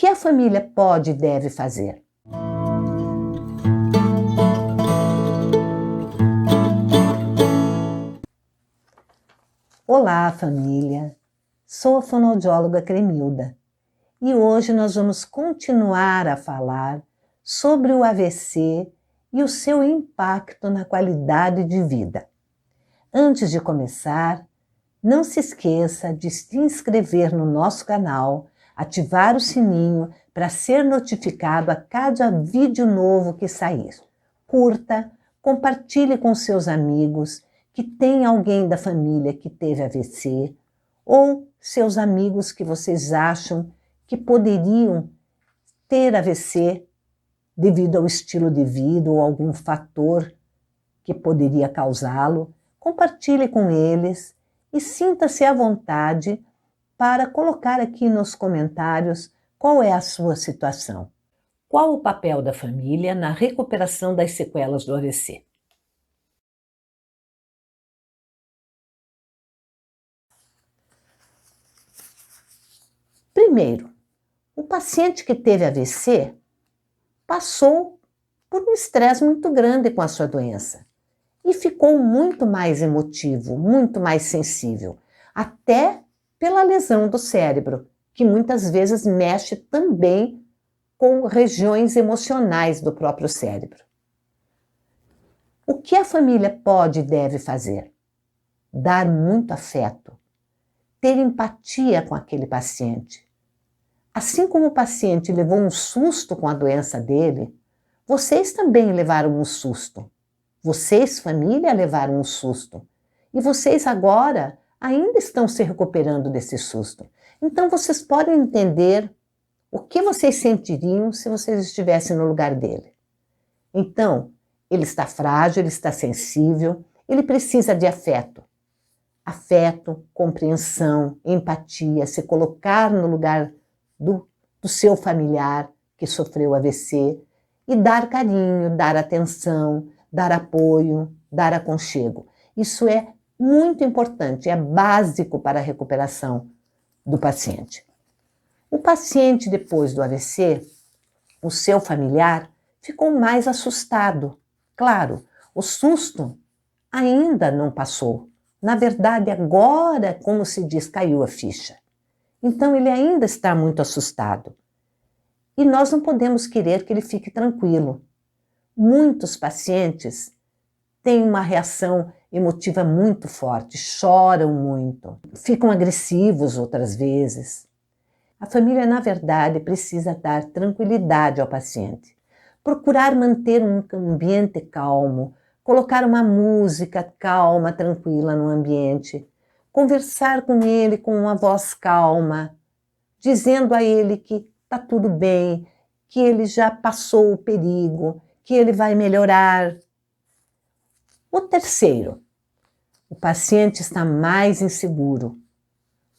que a família pode e deve fazer? Olá, família! Sou a fonoaudióloga Cremilda e hoje nós vamos continuar a falar sobre o AVC e o seu impacto na qualidade de vida. Antes de começar, não se esqueça de se inscrever no nosso canal, ativar o sininho para ser notificado a cada vídeo novo que sair. Curta, compartilhe com seus amigos que tem alguém da família que teve AVC ou seus amigos que vocês acham que poderiam ter AVC devido ao estilo de vida ou algum fator que poderia causá-lo. Compartilhe com eles e sinta-se à vontade para colocar aqui nos comentários qual é a sua situação. Qual o papel da família na recuperação das sequelas do AVC? Primeiro, o paciente que teve AVC passou por um estresse muito grande com a sua doença e ficou muito mais emotivo, muito mais sensível, até pela lesão do cérebro, que muitas vezes mexe também com regiões emocionais do próprio cérebro. O que a família pode e deve fazer? Dar muito afeto, ter empatia com aquele paciente. Assim como o paciente levou um susto com a doença dele, vocês também levaram um susto. Vocês, família, levaram um susto. E vocês agora ainda estão se recuperando desse susto. Então vocês podem entender o que vocês sentiriam se vocês estivessem no lugar dele. Então, ele está frágil, ele está sensível, ele precisa de afeto. Afeto, compreensão, empatia, se colocar no lugar do seu familiar que sofreu AVC e dar carinho, dar atenção, dar apoio, dar aconchego. Isso é muito importante, é básico para a recuperação do paciente. O paciente, depois do AVC, o seu familiar, ficou mais assustado. Claro, o susto ainda não passou. Na verdade, agora, como se diz, caiu a ficha. Então, ele ainda está muito assustado. E nós não podemos querer que ele fique tranquilo. Muitos pacientes têm uma reação emotiva muito forte, choram muito, ficam agressivos outras vezes. A família, na verdade, precisa dar tranquilidade ao paciente, procurar manter um ambiente calmo, colocar uma música calma, tranquila no ambiente, conversar com ele com uma voz calma, dizendo a ele que está tudo bem, que ele já passou o perigo, que ele vai melhorar. O terceiro, o paciente está mais inseguro,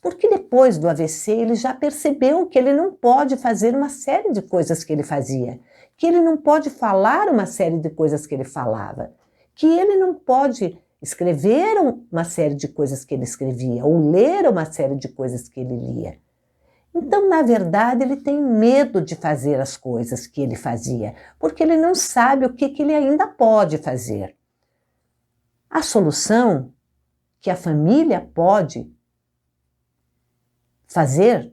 porque depois do AVC ele já percebeu que ele não pode fazer uma série de coisas que ele fazia, que ele não pode falar uma série de coisas que ele falava, que ele não pode escrever uma série de coisas que ele escrevia, ou ler uma série de coisas que ele lia. Então, na verdade, ele tem medo de fazer as coisas que ele fazia, porque ele não sabe o que ele ainda pode fazer. A solução que a família pode fazer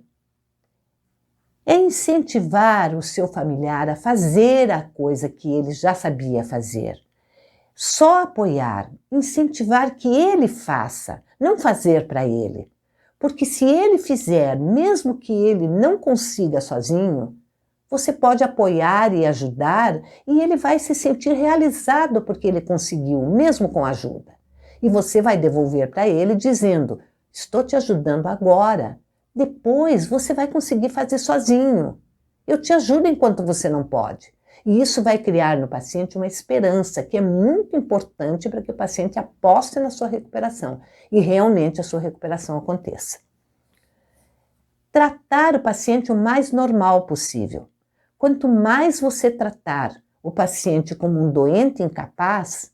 é incentivar o seu familiar a fazer a coisa que ele já sabia fazer. Só apoiar, incentivar que ele faça, não fazer para ele. Porque se ele fizer, mesmo que ele não consiga sozinho, você pode apoiar e ajudar e ele vai se sentir realizado porque ele conseguiu, mesmo com ajuda. E você vai devolver para ele dizendo, estou te ajudando agora, depois você vai conseguir fazer sozinho. Eu te ajudo enquanto você não pode. E isso vai criar no paciente uma esperança que é muito importante para que o paciente aposte na sua recuperação e realmente a sua recuperação aconteça. Tratar o paciente o mais normal possível. Quanto mais você tratar o paciente como um doente incapaz,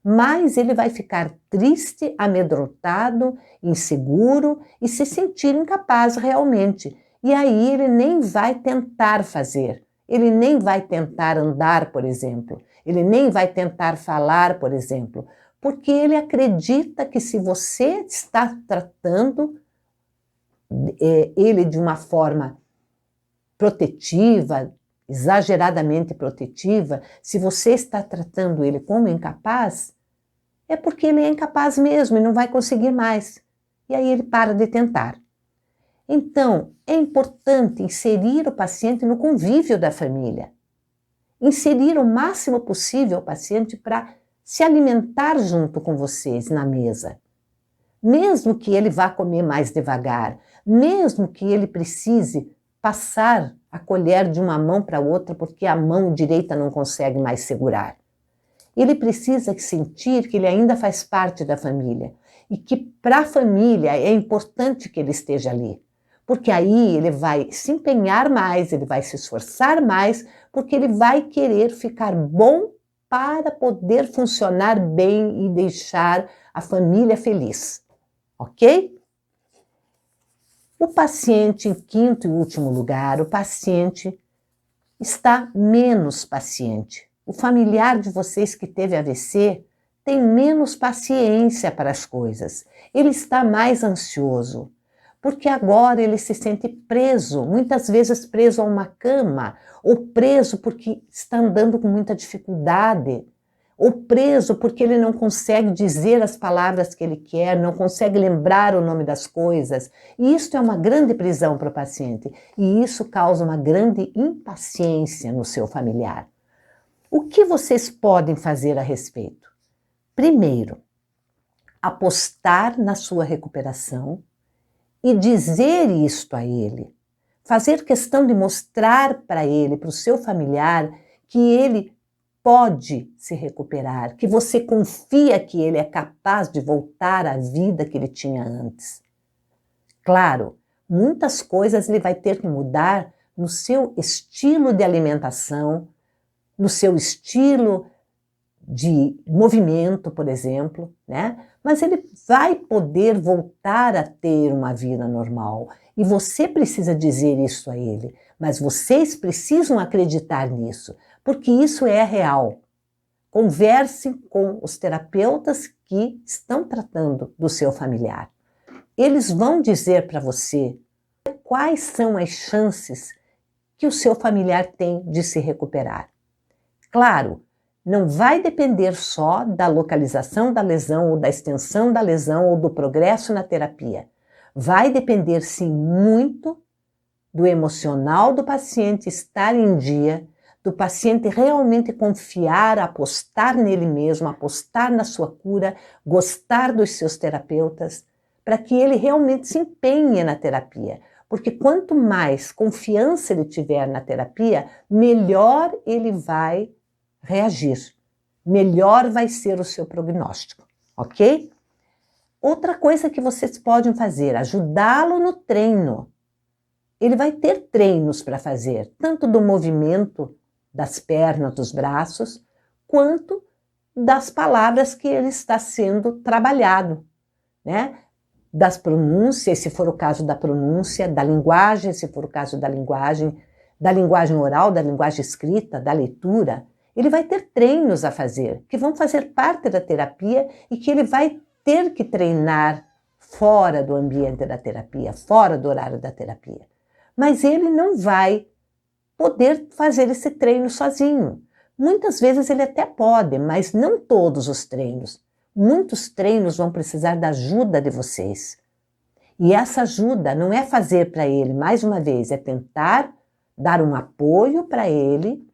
mais ele vai ficar triste, amedrontado, inseguro e se sentir incapaz realmente. E aí ele nem vai tentar fazer, ele nem vai tentar andar, por exemplo, ele nem vai tentar falar, por exemplo, porque ele acredita que se você está tratando ele de uma forma protetiva, exageradamente protetiva, se você está tratando ele como incapaz, é porque ele é incapaz mesmo e não vai conseguir mais. E aí ele para de tentar. Então, é importante inserir o paciente no convívio da família. Inserir o máximo possível o paciente para se alimentar junto com vocês na mesa. Mesmo que ele vá comer mais devagar, mesmo que ele precise passar a colher de uma mão para outra porque a mão direita não consegue mais segurar. Ele precisa sentir que ele ainda faz parte da família e que para a família é importante que ele esteja ali, porque aí ele vai se empenhar mais, ele vai se esforçar mais, porque ele vai querer ficar bom para poder funcionar bem e deixar a família feliz, ok? O paciente, em quinto e último lugar, o paciente está menos paciente. O familiar de vocês que teve AVC tem menos paciência para as coisas. Ele está mais ansioso, porque agora ele se sente preso, muitas vezes preso a uma cama, ou preso porque está andando com muita dificuldade, ou preso porque ele não consegue dizer as palavras que ele quer, não consegue lembrar o nome das coisas. E isso é uma grande prisão para o paciente, e isso causa uma grande impaciência no seu familiar. O que vocês podem fazer a respeito? Primeiro, apostar na sua recuperação e dizer isto a ele. Fazer questão de mostrar para ele, para o seu familiar, que ele pode se recuperar, que você confia que ele é capaz de voltar à vida que ele tinha antes. Claro, muitas coisas ele vai ter que mudar no seu estilo de alimentação, no seu estilo de movimento, por exemplo, né? Mas ele vai poder voltar a ter uma vida normal. E você precisa dizer isso a ele, mas vocês precisam acreditar nisso, porque isso é real. Converse com os terapeutas que estão tratando do seu familiar. Eles vão dizer para você quais são as chances que o seu familiar tem de se recuperar. Claro, não vai depender só da localização da lesão ou da extensão da lesão ou do progresso na terapia. Vai depender, sim, muito do emocional do paciente estar em dia, do paciente realmente confiar, apostar nele mesmo, apostar na sua cura, gostar dos seus terapeutas, para que ele realmente se empenhe na terapia. Porque quanto mais confiança ele tiver na terapia, melhor ele vai reagir, melhor vai ser o seu prognóstico, ok? Outra coisa que vocês podem fazer, ajudá-lo no treino. Ele vai ter treinos para fazer, tanto do movimento das pernas, dos braços, quanto das palavras que ele está sendo trabalhado, né? Das pronúncias, se for o caso da pronúncia, da linguagem, se for o caso da linguagem oral, da linguagem escrita, da leitura. Ele vai ter treinos a fazer, que vão fazer parte da terapia e que ele vai ter que treinar fora do ambiente da terapia, fora do horário da terapia. Mas ele não vai poder fazer esse treino sozinho. Muitas vezes ele até pode, mas não todos os treinos. Muitos treinos vão precisar da ajuda de vocês. E essa ajuda não é fazer para ele, mais uma vez, é tentar dar um apoio para ele,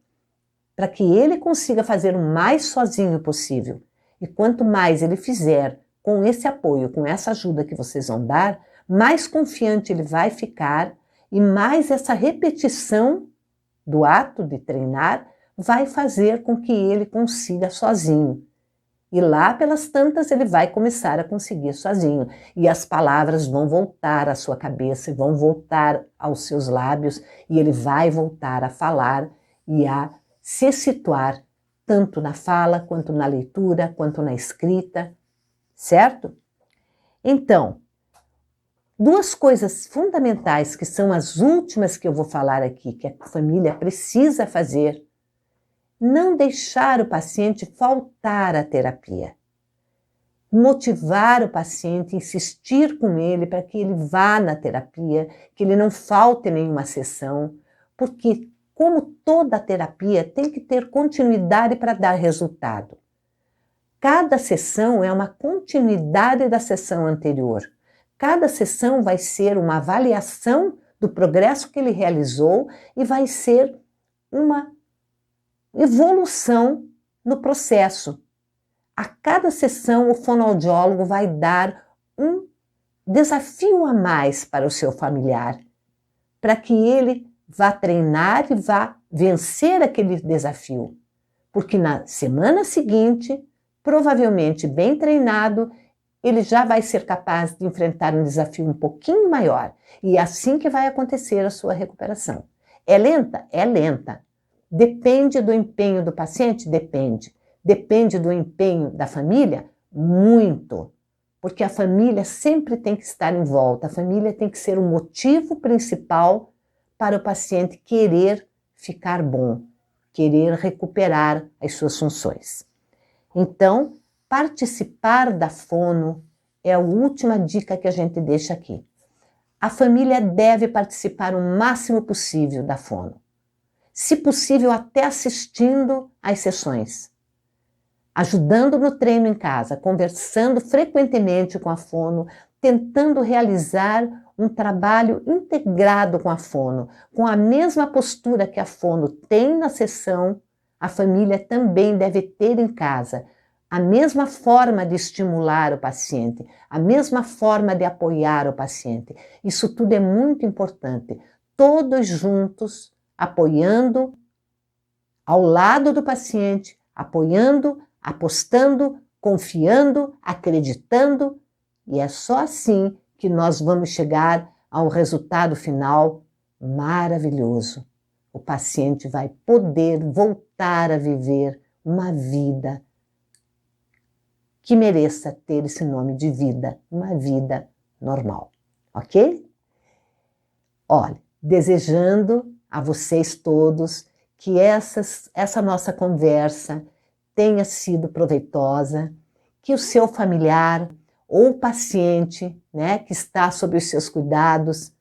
para que ele consiga fazer o mais sozinho possível. E quanto mais ele fizer com esse apoio, com essa ajuda que vocês vão dar, mais confiante ele vai ficar e mais essa repetição do ato de treinar vai fazer com que ele consiga sozinho. E lá pelas tantas ele vai começar a conseguir sozinho. E as palavras vão voltar à sua cabeça, vão voltar aos seus lábios e ele vai voltar a falar e a se situar tanto na fala, quanto na leitura, quanto na escrita, certo? Então, Duas coisas fundamentais, que são as últimas que eu vou falar aqui, que a família precisa fazer: não deixar o paciente faltar à terapia. Motivar o paciente, insistir com ele para que ele vá na terapia, que ele não falte nenhuma sessão, porque, como toda terapia, tem que ter continuidade para dar resultado. Cada sessão é uma continuidade da sessão anterior. Cada sessão vai ser uma avaliação do progresso que ele realizou e vai ser uma evolução no processo. A cada sessão, o fonoaudiólogo vai dar um desafio a mais para o seu familiar, para que ele vá treinar e vá vencer aquele desafio. Porque na semana seguinte, provavelmente bem treinado, ele já vai ser capaz de enfrentar um desafio um pouquinho maior. E é assim que vai acontecer a sua recuperação. É lenta? É lenta. Depende do empenho do paciente? Depende. Depende do empenho da família? Muito. Porque a família sempre tem que estar em volta. A família tem que ser o motivo principal para o paciente querer ficar bom, querer recuperar as suas funções. Então, participar da fono é a última dica que a gente deixa aqui. A família deve participar o máximo possível da fono. Se possível, até assistindo às sessões. Ajudando no treino em casa, conversando frequentemente com a fono, tentando realizar um trabalho integrado com a fono, com a mesma postura que a fono tem na sessão, a família também deve ter em casa, a mesma forma de estimular o paciente, a mesma forma de apoiar o paciente. Isso tudo é muito importante. Todos juntos, apoiando ao lado do paciente, apoiando, apostando, confiando, acreditando, e é só assim que nós vamos chegar a um resultado final maravilhoso. O paciente vai poder voltar a viver uma vida que mereça ter esse nome de vida, uma vida normal, ok? Olha, desejando a vocês todos que essa nossa conversa tenha sido proveitosa, que o seu familiar ou paciente, né, que está sob os seus cuidados,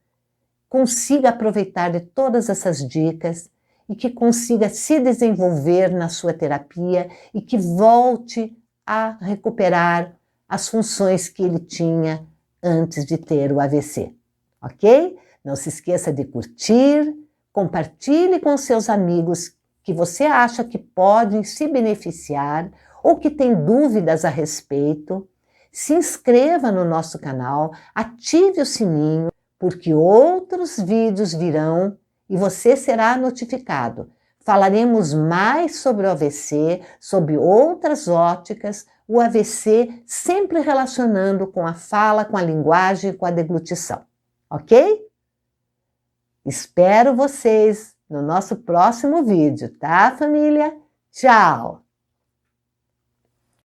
consiga aproveitar de todas essas dicas e que consiga se desenvolver na sua terapia e que volte a recuperar as funções que ele tinha antes de ter o AVC, ok? Não se esqueça de curtir, compartilhe com seus amigos que você acha que podem se beneficiar ou que têm dúvidas a respeito. Se inscreva no nosso canal, ative o sininho, porque outros vídeos virão e você será notificado. Falaremos mais sobre o AVC, sobre outras óticas, o AVC sempre relacionando com a fala, com a linguagem, com a deglutição, ok? Espero vocês no nosso próximo vídeo, tá, família? Tchau!